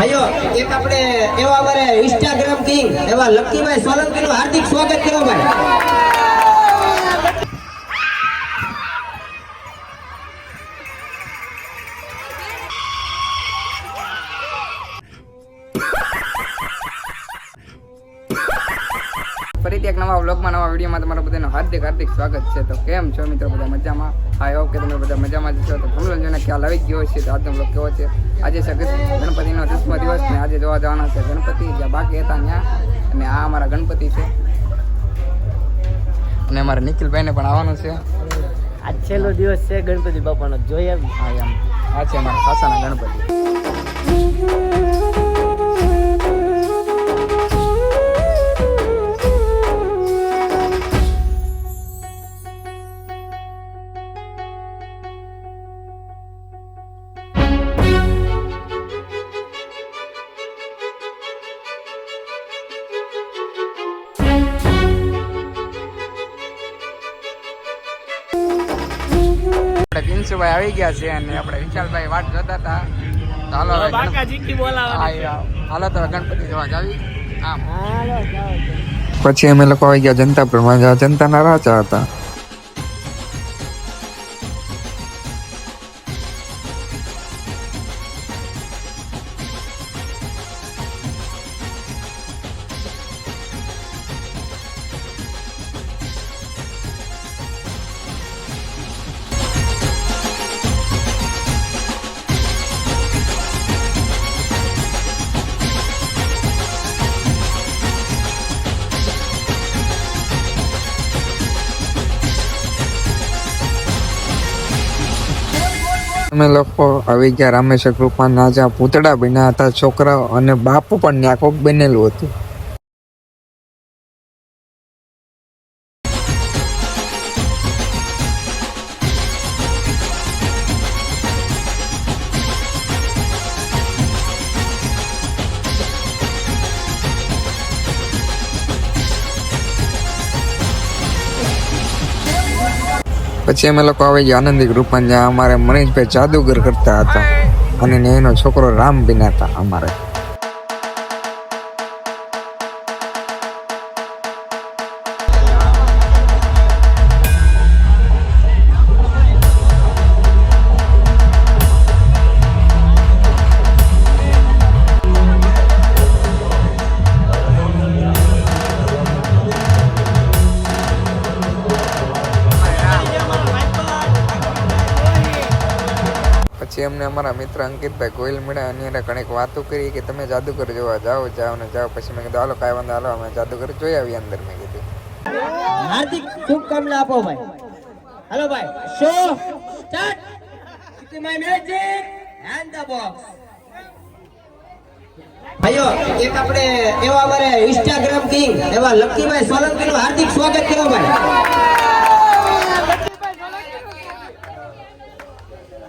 ભાઈઓ એક આપણે એવા અમારે ઇન્સ્ટાગ્રામ કિંગ એવા લક્કીભાઈ સોલંકીનું હાર્દિક સ્વાગત કરો ભાઈ। ફરીથી એક નવા વ્લોગમાં નવા વિડીયોમાં તમારા બધાનું હાર્દિક હાર્દિક સ્વાગત છે। તો કેમ છો મિત્રો, બધા મજામાં? આઈ હોપ કે તમે બધા મજામાં જ છો। તો થંબનેલ જોઈને ખ્યાલ આવી ગયો છે તો આજનો વ્લોગ કેવો છે। આજે છે ગણપતિનો 10મો દિવસ ને આજે જોવા જવાના છે ગણપતિ, જ્યાં બાકી હતા ત્યાં। અને આ અમારા ગણપતિ છે અને અમારા નિખિલભાઈને પણ આવવાનું છે। આજ છેલ્લો દિવસ છે ગણપતિ બાપાનો, જોઈએ હા એમ આ છે અમારા ખાસાના ગણપતિ। કિંશુભાઈ આવી ગયા છે અને આપણે વિશાલભાઈ વાટ જોતા હતા। તો હાલો હાલો તો ગણપતિ જોવા જાવી આમ। પછી અમે લોકો આવી ગયા જનતાપુરમાં, જનતાના રાજા હતા। અમે લોકો આવી ગયા રામેશ્વર કૃપા ના, જ્યાં પૂતળા બન્યા હતા છોકરાઓ અને બાપુ પણ ત્યાં કોક બનેલું હતું। પછી અમે લોકો આવી ગયા આનંદી ગ્રુપમાં, જ્યાં અમારે મનીષભાઈ જાદુગર કરતા હતા અને એનો છોકરો રામ બન્યા હતા અમારે। પછી અમને અમારા મિત્ર અંકિતભાઈ ગોયલ મળ્યા અને એને ઘણીક વાતો કરી કે તમે જાદુગર જોવા જાઓ ને જાઓ। પછી મેં કીધું હાલો કાંઈ વાંધો, હાલો અમે જાદુગર જોઈ આવીએ અંદર। મેં કીધું હાર્દિક શુભકામના આપો ભાઈ। હાલો ભાઈ, show start, it my magic and the box. ભાઈઓ એક આપણે એવા અમારે ઇન્સ્ટાગ્રામ કિંગ એવા લક્કીભાઈ સોલંકીનું હાર્દિક સ્વાગત કરો ભાઈ।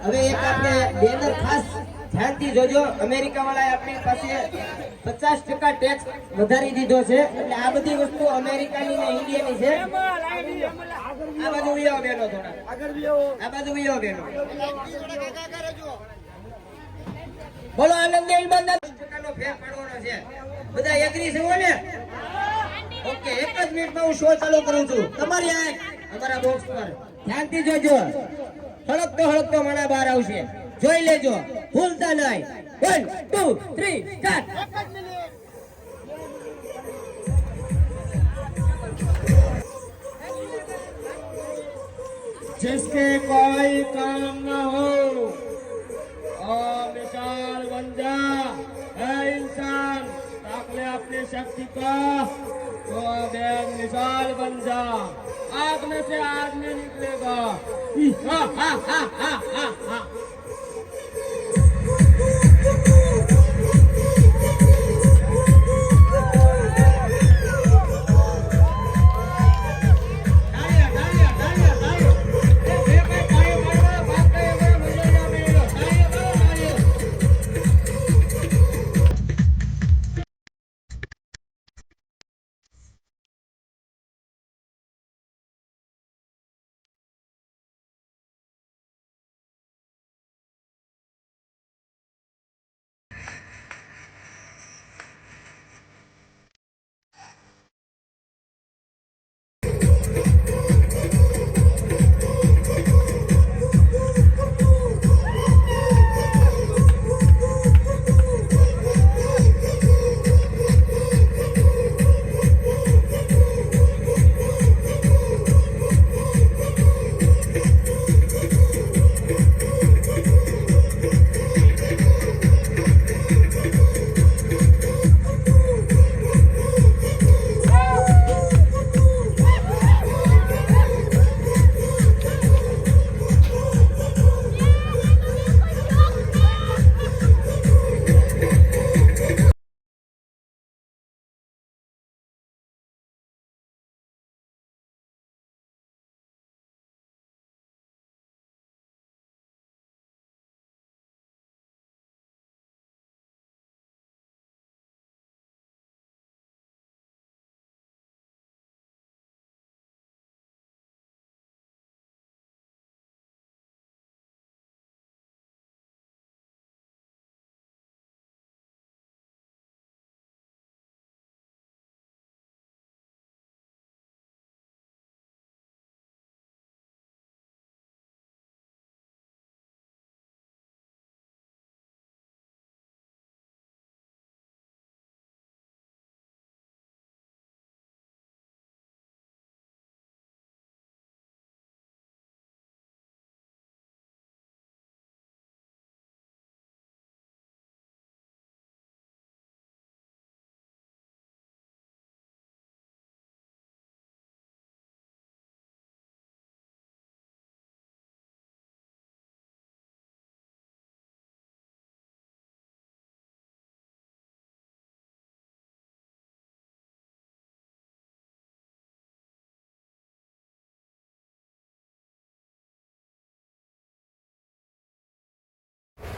હવે એક આપણે બેનર ખાસ ધ્યાનથી જોજો, અમેરિકા વાળાએ આપણી પાસે 50% ટેક્સ વધારી દીધો છે, એટલે આ બધી વસ્તુ અમેરિકાની ને ઇન્ડિયાની છે। આ બાજુ વિયો બેનો, થોડા આ બાજુ વિયો બેનો, બોલો આનંદ ઇલબંદર 50% નો ફેર પાડવાનો છે। બધા એગ્રી છો ને? ઓકે, એક જ મિનિટમાં હું શો ચાલુ કરું છું। તમારી આ અમારા બોક્સ પર ધ્યાનથી જોજો, હળકતો માણા બહાર આવશે, જોઈ લેજો, ભૂલતા નહીં। 1 2 3 સ્ટાર્ટ। जिसके कोई काम न हो और मिसाल बन जा, है इंसान ताक ले अपनी शक्ति का, तो बेग मिसाल बन जा। आग में से आदमी निकलेगा। हा हा हा हा हा हा।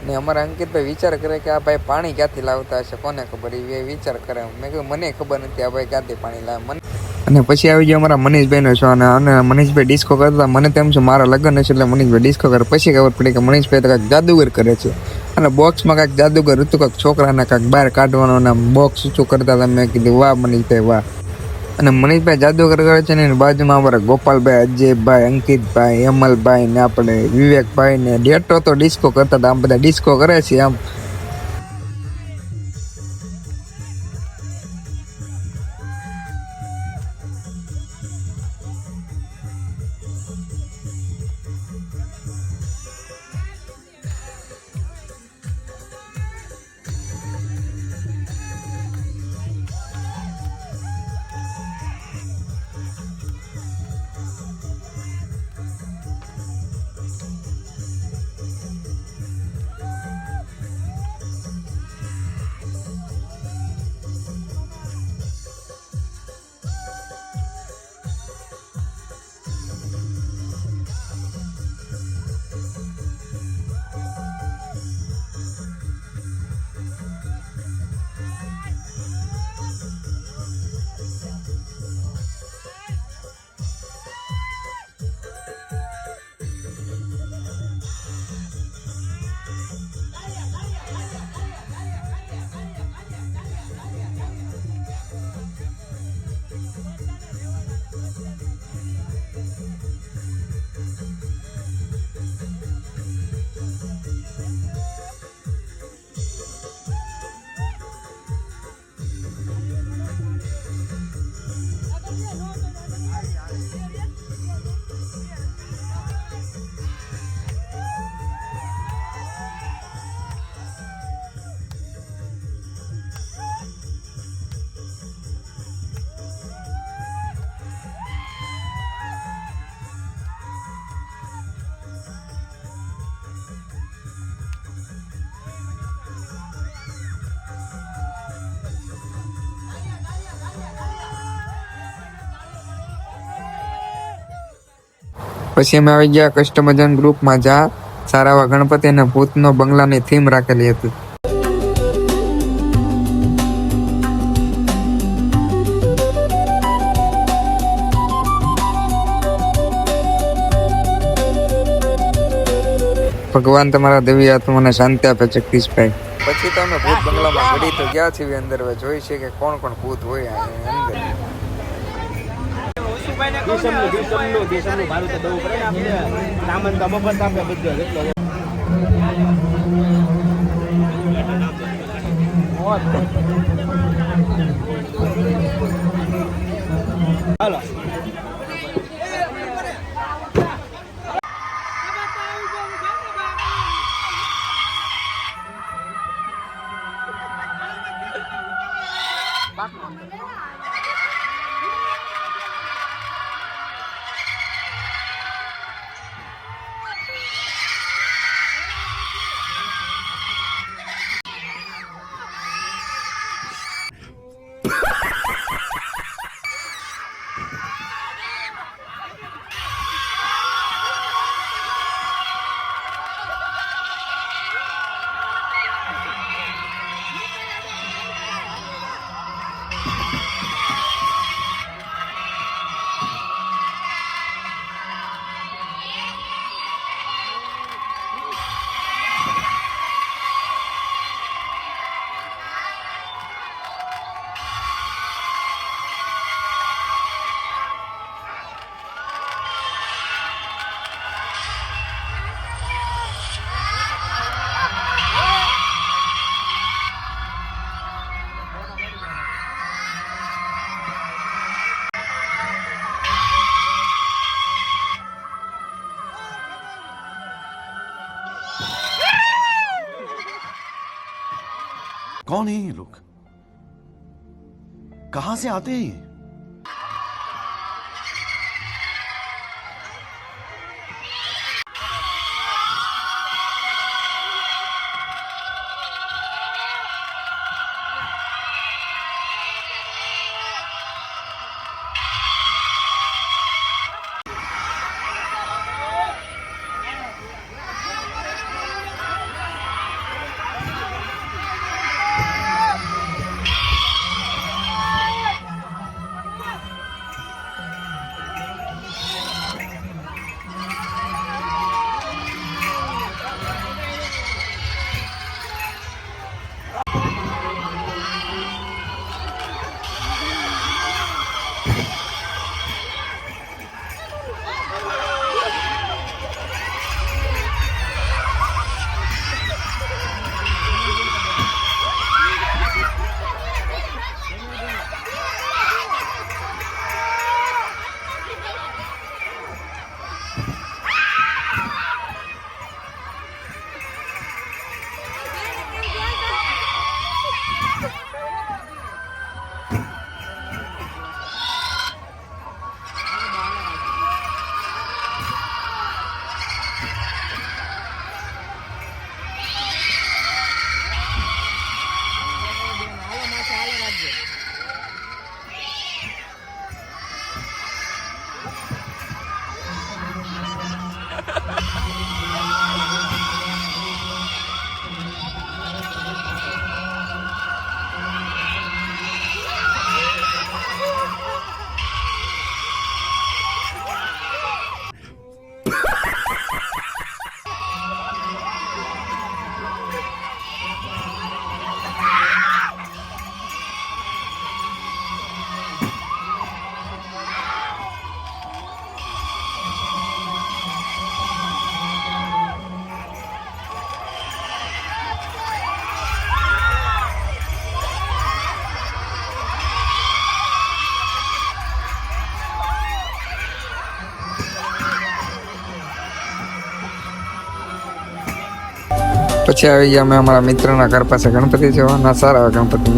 ને અમારા અંકિતભાઈ વિચાર કરે કે આ ભાઈ પાણી ક્યાંથી લાવતા હશે, કોને ખબર, એ વિચાર કરે. મેં કહ્યું મને ખબર નથી આ ભાઈ ક્યાંથી પાણી લાવે. અને પછી આવી ગયો અમારા મનીષભાઈનો શો, અને મનીષભાઈ ડિસ્કો કરતા. મને તેમ છે મારા લગ્ન હશે એટલે મનીષભાઈ ડિસ્કો કરે. પછી ખબર પડી કે મનીષભાઈ તો કાંઈક જાદુગર કરે છે, અને બોક્સમાં કાંઈક જાદુગર હતું, કાંઈક છોકરાને કાંઈક બહાર કાઢવાનો ને બોક્સ ઊંચું કરતા હતા. મેં કીધું વાહ મનીષભાઈ વાહ. અને મનીષભાઈ જાદુગર કરે છે ને એની બાજુમાં અમારા ગોપાલભાઈ, અજયભાઈ, અંકિતભાઈ, હેમલભાઈ ને આપણે વિવેકભાઈ ને ડેટો તો ડિસ્કો કરતા હતા. આમ બધા ડિસ્કો કરે છે આમ. પછી અમે આવી ગયા કસ્ટમર ગ્રુપમાં, જ્યાં સારા એવા ગણપતિ અને ભૂતનો બંગલાની થીમ રાખેલી હતી. ભગવાન તમારા દેવી આત્માને શાંતિ આપે જગદીશભાઈ. પછી તો અમે ભૂત બંગલામાં ઘડી તો ગયા છીએ અંદર. હવે જોઈ છે કે કોણ કોણ ભૂત હોય અંદર. દેશમનું ભાડું તો દવું પડે ને આપણે. સામાન તો મફત આપે બધું એટલો. હાલો कौन है ये लोग? कहां से आते हैं ये? પછી આવી ગયા અમે અમારા મિત્રના ઘર પાસે ગણપતિ જોવાના, સારા ગણપતિ.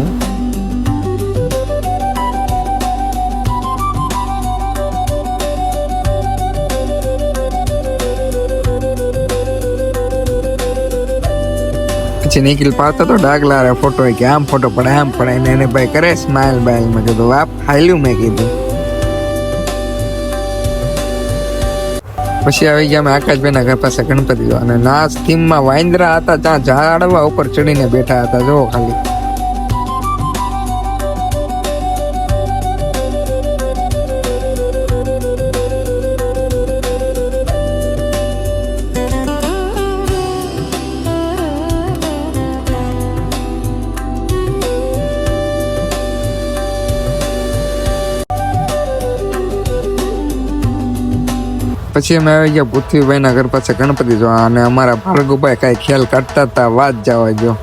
પછી નિખિલ પાડતો તો ડાગલા રે ફોટો કે આમ ફોટો પડે આમ પડે ને એને ભાઈ કરે સ્માઇલ બાઇલ. મેં કીધું વાપ હાલ્યું. મેં કીધું પછી આવી ગયા અમે આકાશભાઈના ઘર પાસે ગણપતિ જોવા, અને નાચ થીમમાં વાંદરા હતા, ત્યાં ઝાડવા ઉપર ચડીને બેઠા હતા. જો ખાલી પછી અમે આવી ગયા પૃથ્વીભાઈના ઘર પાસે ગણપતિ જોવા, અને અમારા ભાર્ગવભાઈ કઈ ખ્યાલ કાઢતા હતા, વાત જવા જો.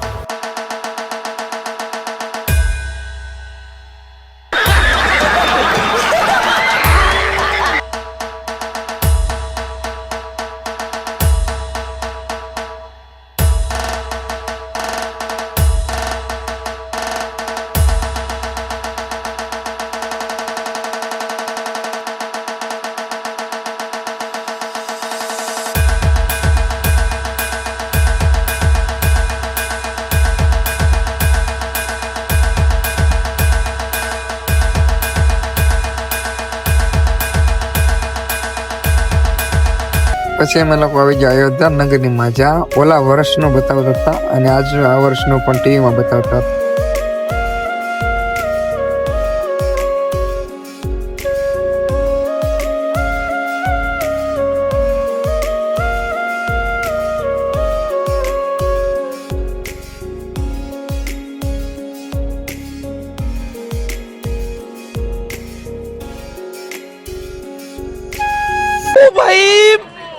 પછી અમે લોકો આવી ગયા અયોધ્યા નગરની માં, જ્યાં ઓલા વર્ષનું બતાવતા હતા અને આજ આ વર્ષનું પણ ટીવીમાં બતાવતા હતા.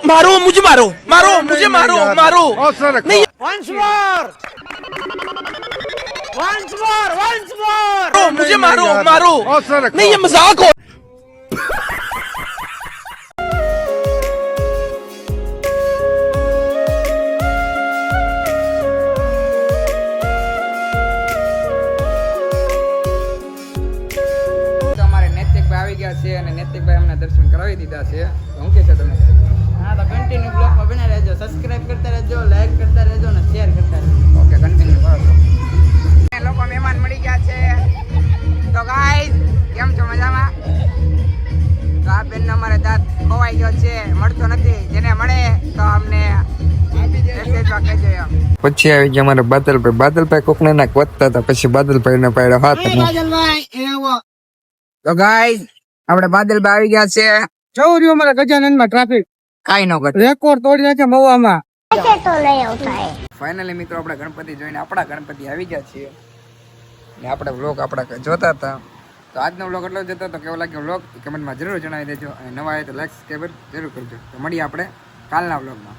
मारो मुझे मारो मारो मुझे मारो मारो नहीं once more मुझे मारो मारो नहीं ये मजाक हो. અમારે નૈતિકભાઈ આવી ગયા છે અને નૈતિકભાઈ અમને દર્શન કરાવી દીધા છે. શું કે છે તમે? હા તો કન્ટિન્યુ બ્લોગમાં બને રહેજો, સબસ્ક્રાઇબ કરતા રહેજો, લાઈક કરતા રહેજો અને શેર કરતા રહેજો. ઓકે, કન્ટિન્યુ કરો. લોકો મહેમાન મળી ગયા છે. તો ગાઈસ કેમ છો? મજામાં? તો આ બેન અમારે દાંત ખોવાઈ ગયો છે, મળતો નથી. જેને મળે તો અમને મેસેજમાં કહેજો એમ. પછી આવી ગયા અમારે બાદલભાઈ. બાદલભાઈ કોકને ના વધતા હતા, પછી બાદલભાઈ ને પાડ્યો હાથ. તો ગાઈસ આપણે બાદલભાઈ આવી ગયા છે. જવું રહ્યું અમારા ગજાનંદમાં ટ્રાફિક કાઈ નો ઘટે. રેકોર્ડ તોડી નાખ્યા મવામાં. ફાઇનલી મિત્રો આપણે ગણપતિ જોઈને આપણા ગણપતિ આવી ગયા છીએ ને આપણે વ્લોગ આપણા જોતા હતા. તો આજનો વ્લોગ એટલો જ હતો. તો કેવો લાગ્યો વ્લોગ કમેન્ટમાં જરૂર જણાવી દેજો, અને નવા આવે તો લાઈક સબસ્ક્રાઈબ જરૂર કરજો. તો મળીએ આપણે કાલના વ્લોગમાં.